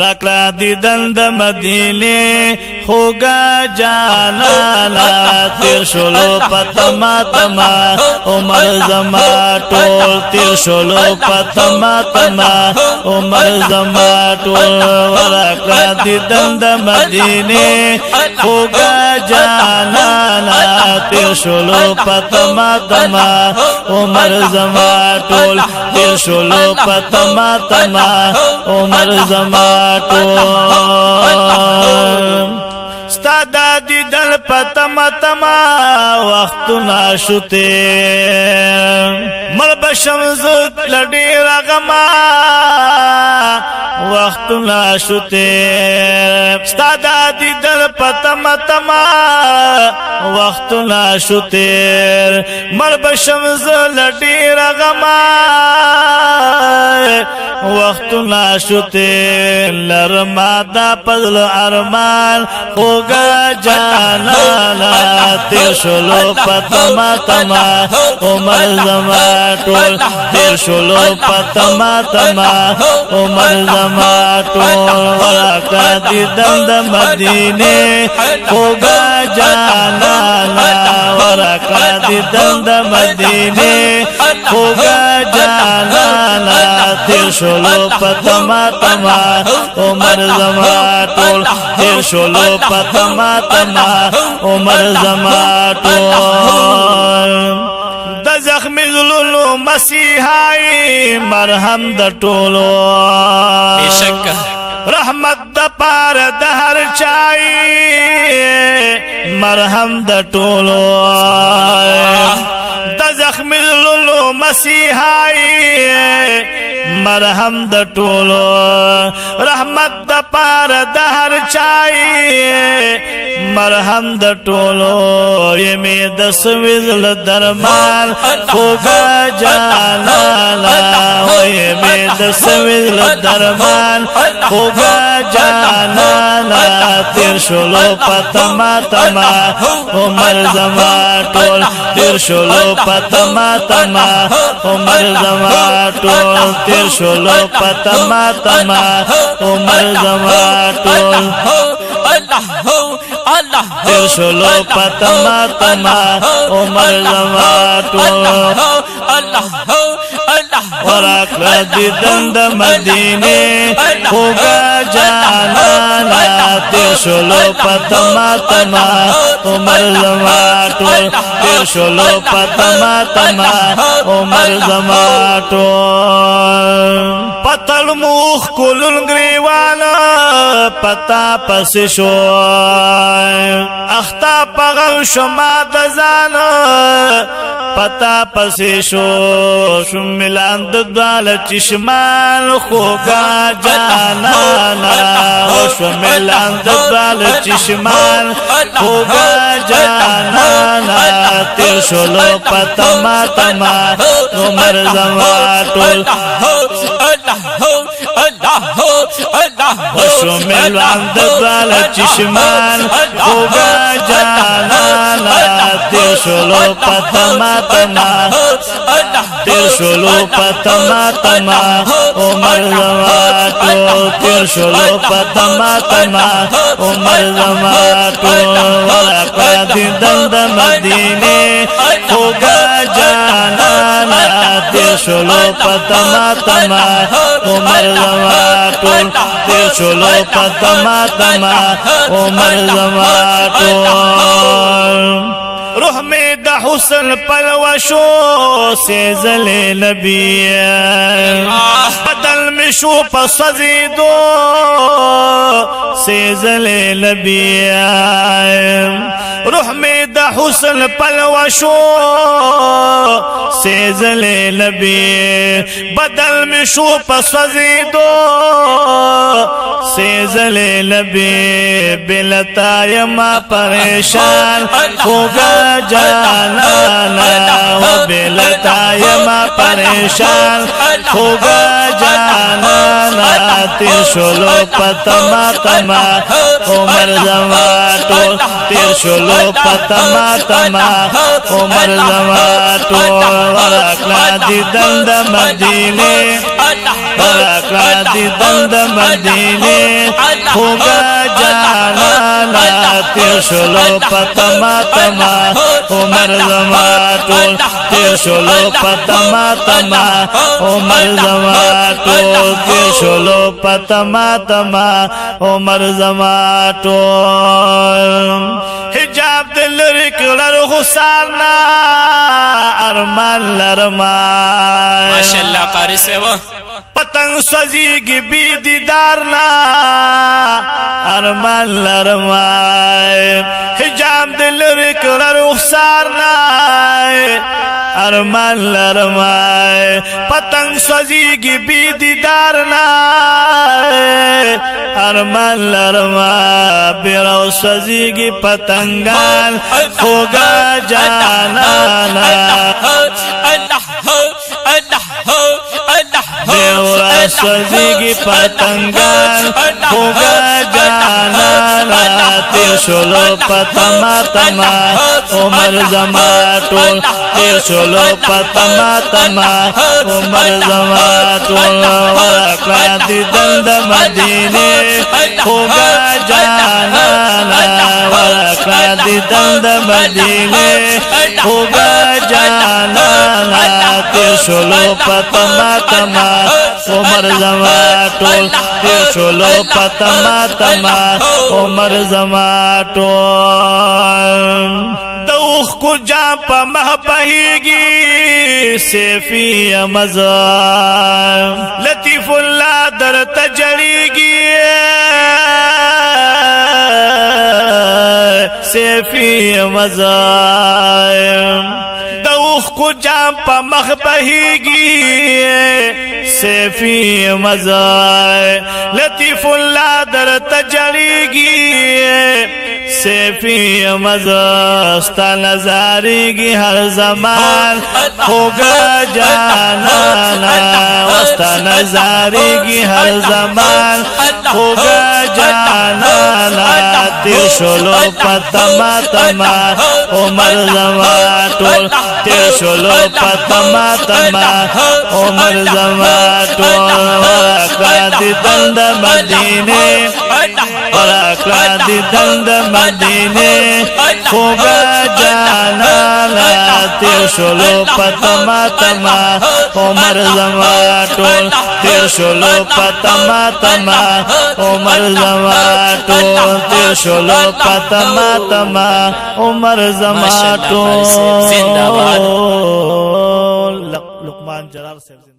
رکلا دیدن د مدینه خوگا جانانا تیر شلو پتما تما عمر زما ټول تیر شلو پتما تما عمر زما ټول رکلا دیدن د مدینه خوگا جانانا تیر شلو پتما تما عمر زما ټول تیر شلو پتما تما عمر زما ستا دا دیدل پتما تما وختنا شتے مل بشمزت لڑی رغما وختنا شتے ستا دا دیدل پتما تما وختنا شتے مل بشمزت لڑی رغما وختنا شتے لرما دا پزل ارمان خوگا جانانا تیر شلو پتما تما عمر زما ټول تیر شلو پتما تما عمر زما ټول ورکا دیدن د مدینه خوگا جانانا ورکا دیدن د مدینه خوگا جانانا تیر شلو پتما تما عمر زما ټول تیر شلو پتما تما عمر زما ټول د زخم زلولو مسیحای مرهم د ټولو بشک رحمت د پار د هر چای مرهم د ټولو د زخم زلولو مسیحای مرهم د ټولو رحمت د پار د هر چای مرهم د ټولو یمه د سویل درمان خوگا جانانا یمه د سویل درمان خوگا جانانا تیر شلو پتما تما عمر زما ټول تیر شلو پتما تما عمر زما ټول تیر شلو پتما تما عمر زما ټول تیر شلو پتما تما عمر زما ټول ورکلا دیدن د مدینه خوگا جانانا تیر شلو پتما تما عمر زما ټول تیر شلو پتما تما عمر زما ټول پتل موخ کولن گریوانا پتا پس شو اختا پغل شما دزان پتا پس شو شملان ددوال چشمان خوگا جانانا شملان ددوال چشمان خوگا جانانا تیر شلو پتما تما عمر زما ټول شملان ددوال چشمان خوگا جانانا تیر شلو پتما تما تیر شلو پتما تما عمر زما ټول تیر شلو پتما تما عمر زما ټول ورکا دیدن د مدینه خوگا جانانا تیر شلو پتما تما عمر زما ټول تیر شلو پتما تما عمر زما ټول روح میں دا حسن پلوشو سے زل نبی بدل میں شو پسزیدو سے زل نبی روح میں دا حسن پلوشو سے زل نبی بدل میں شو پسزیدو سے زل نبی بلتا یما پریشان خوگا جانانا و بلتا یما پریشان خوگا جانانا تیر شلو پتما تما عمر زما ټول تیر شلو پتما تما عمر زما ټول ورکلا دیدن د مدینه ورکړه دیدن د مدینې خوږه جانانه تیر شولو په تما تما عمر زما ټول تیر شولو په تما تما عمر زما ټول تیر شولو په تما تما عمر زما ټول حجاب دل رکړه خسارنا ارمان لرمان ماشاءالله قاری سیوا پتنگ سوزیگی بی دیدارنا ارمان لرمائے حجام دل رکڑا رخسارنا ارمان لرمائے پتنگ سوزیگی بی دیدارنا ارمان لرمائے بیرو سوزیگی پتنگان خوگا جانانا دیورا سوزیگی پتنگان خوگا جانانا تیر شلو پتما تما عمر زما ټول تیر شلو پتما تما عمر زما ټول ورکړه دیدن د مدینې خوگا جانانا ورکړه دیدن د مدینې خوگا جانانا تیر شلو پتما تما عمر زما ټول تیر شلو پتما تما عمر زما ټول دوخ کو جا په مه بهیږي سیفی مزار لطیف الله در تجړیږي سیفی مزار دوخ کو جام پا مخ بهیږي سیفی مزار لطیف الله در تجړیږي سیفی مزار ستا نظاریږي هر زمان خوږه جانانا ستا نظاریږي هر زمان خوږه جانانا تیر شلو پتما تما عمر زما ټول تیر شلو پتما تما عمر زما ټول ورکړه دیدن د مدینې ورکړه دیدن د مدینې خوږه جانانا تیر شلو پتما تما عمر زما ټول تیر شلو پتما تما عمر زما ټول تیر شلو پتما تما عمر زما ټول لقمان جلال صاحب